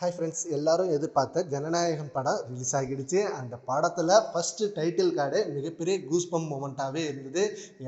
Hi friends, எல்லாரும் எதிர்பார்த்த ஜனநாயகன் படம் ரிலீஸ் ஆகிடுச்சு. அந்த படத்தில் ஃபஸ்ட்டு டைட்டில் கார்டு மிகப்பெரிய கூஸ்பம் மொமெண்ட்டாகவே இருந்தது.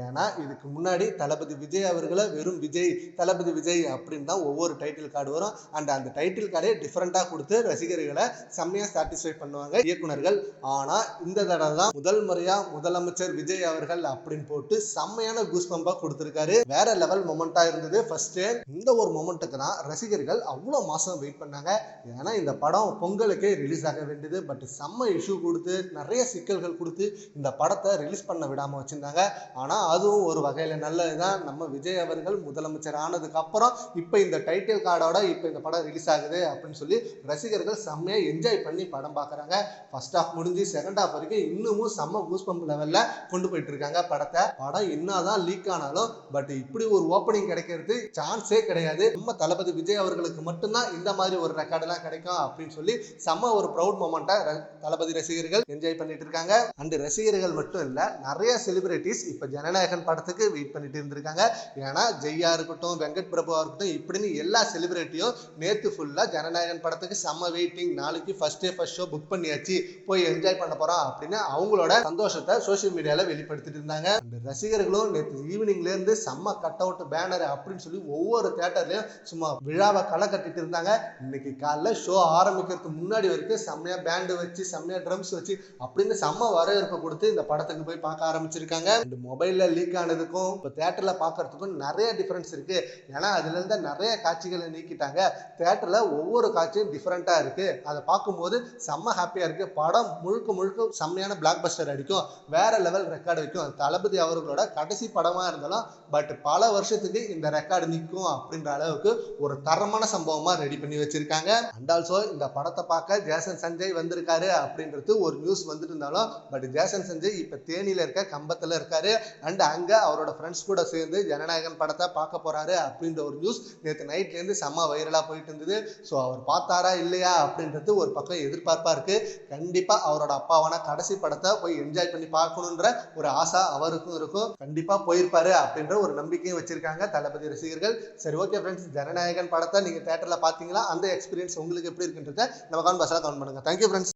ஏன்னா இதுக்கு முன்னாடி தளபதி விஜய் அவர்களை வெறும் விஜய், தளபதி விஜய் அப்படின்னு தான் ஒவ்வொரு டைட்டில் கார்டு வரும். அந்த டைட்டில் கார்டே டிஃப்ரெண்ட்டாக கொடுத்து ரசிகர்களை செம்மையாக சாட்டிஸ்ஃபை பண்ணுவாங்க இயக்குனர்கள். ஆனால் இந்த தடவை தான் முதல் முறையாக முதலமைச்சர் விஜய் அவர்கள் அப்படின்னு போட்டு செம்மையான கூஸ்பம்பாக கொடுத்துருக்காரு. வேற லெவல் மொமெண்ட்டாக இருந்தது. ஃபஸ்ட்டு இந்த ஒரு மொமெண்ட்டுக்கு தான் ரசிகர்கள் அவ்வளோ மாதம் வெயிட் பண்ணாங்க. ஏன்னா இந்த படம் பொங்கலுக்கே ரிலீஸ் ஆக வேண்டியது. பட் செம்ம இஷ்யூ கொடுத்து நிறைய சிக்கல்கள் கொடுத்து இந்த படத்தை ரிலீஸ் பண்ண விடாமல் வச்சுருந்தாங்க. ஆனால் அதுவும் ஒரு வகையில் நல்லதுதான். நம்ம விஜய் அவர்கள் முதலமைச்சர் ஆனதுக்கு அப்புறம் இப்போ இந்த டைட்டில் கார்டோட இப்போ இந்த படம் ரிலீஸ் ஆகுது அப்படின்னு சொல்லி ரசிகர்கள் செம்மையாக என்ஜாய் பண்ணி படம் பார்க்குறாங்க. ஃபர்ஸ்ட் ஹாஃப் முடிஞ்சு செகண்ட் ஹாஃப் வரைக்கும் இன்னமும் செம்ம கூஸ்பம்ப் லெவலில் கொண்டு போயிட்டு இருக்காங்க படத்தை. படம் என்னதான் லீக் ஆனாலும் பட் இப்படி ஒரு ஓப்பனிங் கிடைக்கிறது சான்ஸே கிடையாது. நம்ம தளபதி விஜய் அவர்களுக்கு மட்டும்தான் இந்த மாதிரி ஒரு ரெக்கார்டெல்லாம் கிடைக்கும் அப்படின்னு சொல்லி செம்ம ஒரு ப்ரௌட் மொமெண்ட்டா தளபதி ரசிகர்கள் என்ஜாய் பண்ணிட்டு இருக்காங்க. அண்ட் ரசிகர்கள் மட்டும் இல்ல, நிறைய செலிபிரிட்டிஸ் இப்ப ஜனநாயகன் படத்துக்கு வெயிட் பண்ணிட்டு இருந்திருக்காங்க. ஏன்னா ஜெய்யா இருக்கட்டும், வெங்கட் பிரபுவா இருக்கட்டும், இப்படின்னு எல்லா செலிபிரிட்டியும் நேத்து ஃபுல்லா ஜனநாயகன் படத்துக்கு செம்ம வெயிட்டிங், நாளைக்கு first day first show book பண்ணியாச்சு, போய் என்ஜாய் பண்ண போறோம் அப்படின்னு அவங்களோட சந்தோஷத்தை சோசியல் மீடியால வெளிப்படுத்திட்டு இருந்தாங்க. அந்த ரசிகர்களும் நேற்று ஈவினிங்ல இருந்து செம்ம கட் அவுட் பேனர் அப்படின்னு சொல்லி ஒவ்வொரு தியேட்டர்லயும் சும்மா விழாவை களை கட்டிட்டு இருந்தாங்க. இன்னைக்கு காலைல ஷோ ஆரம்பிக்கிறதுக்கு முன்னாடி வரைக்கும் செம்மையா பேண்டு வச்சு, செம்மையா ட்ரம்ஸ் வச்சு அப்படின்னு செம்ம வரவேற்பு கொடுத்து இந்த படத்துக்கு போய் பார்க்க ஆரம்பிச்சிருக்காங்க. இந்த மொபைல்ல லீக் ஆனதுக்கும் இப்போ தியேட்டர்ல பார்க்கறதுக்கும் நிறைய டிஃபரன்ஸ் இருக்கு. ஏன்னா அதுல இருந்து நிறைய காட்சிகளை நீக்கிட்டாங்க. தியேட்டர்ல ஒவ்வொரு காட்சியும் டிஃபரெண்டா இருக்கு. அதை பார்க்கும்போது செம்ம ஹாப்பியா இருக்கு. படம் முழுக்க முழுக்க செம்மையான பிளாக் பஸ்டர் அடிக்கும், வேற லெவல் ரெக்கார்டு வைக்கும். தளபதி அவர்களோட கடைசி படமா இருந்தாலும் பட் பல வருஷத்துக்கு இந்த ரெக்கார்டு நிற்கும் அப்படின்ற அளவுக்கு ஒரு தரமான சம்பவமா ரெடி பண்ணி வச்சிருக்காங்க. அண்ட் ஆல்சோ இந்த படத்தை பார்க்க ஜேசன் சஞ்சய் வந்திருக்காரு அப்படின்றது ஒரு நியூஸ் வந்துட்டு இருந்தாலும் பட் ஜேசன் சஞ்சய் இப்ப தேனியில இருக்க கம்பத்துல இருக்காரு. அண்ட் அங்க அவரோட ஃப்ரெண்ட்ஸ் கூட சேர்ந்து ஜனநாயகன் படத்தை பார்க்க போறாரு அப்படின்ற ஒரு நியூஸ் நேற்று நைட்ல இருந்து செம்ம வைரலா போயிட்டு இருந்தது. ஸோ அவர் பார்த்தாரா இல்லையா அப்படின்றது ஒரு பக்கம் எதிர்பார்ப்பா இருக்கு. கண்டிப்பா அவரோட அப்பாவான கடைசி படத்தை போய் என்ஜாய் பண்ணி பார்க்கணுன்ற ஒரு ஆசை அவருக்கும் இருக்கும். கண்டிப்பா போயிருப்பாரு அப்படின்ற ஒரு நம்பிக்கையும் வச்சிருக்காங்க தளபதி ரசிகர்கள். சரி, ஓகே ஃப்ரெண்ட்ஸ், ஜனநாயகன் படத்தை நீங்க தியேட்டர்ல பாத்தீங்களா? அந்த எக்ஸ்பீரியன்ஸ் உங்களுக்கு எப்படி இருக்குன்றத நம்ம கமெண்ட் பாக்ஸ்ல கமெண்ட் பண்ணுங்க. Thank you friends.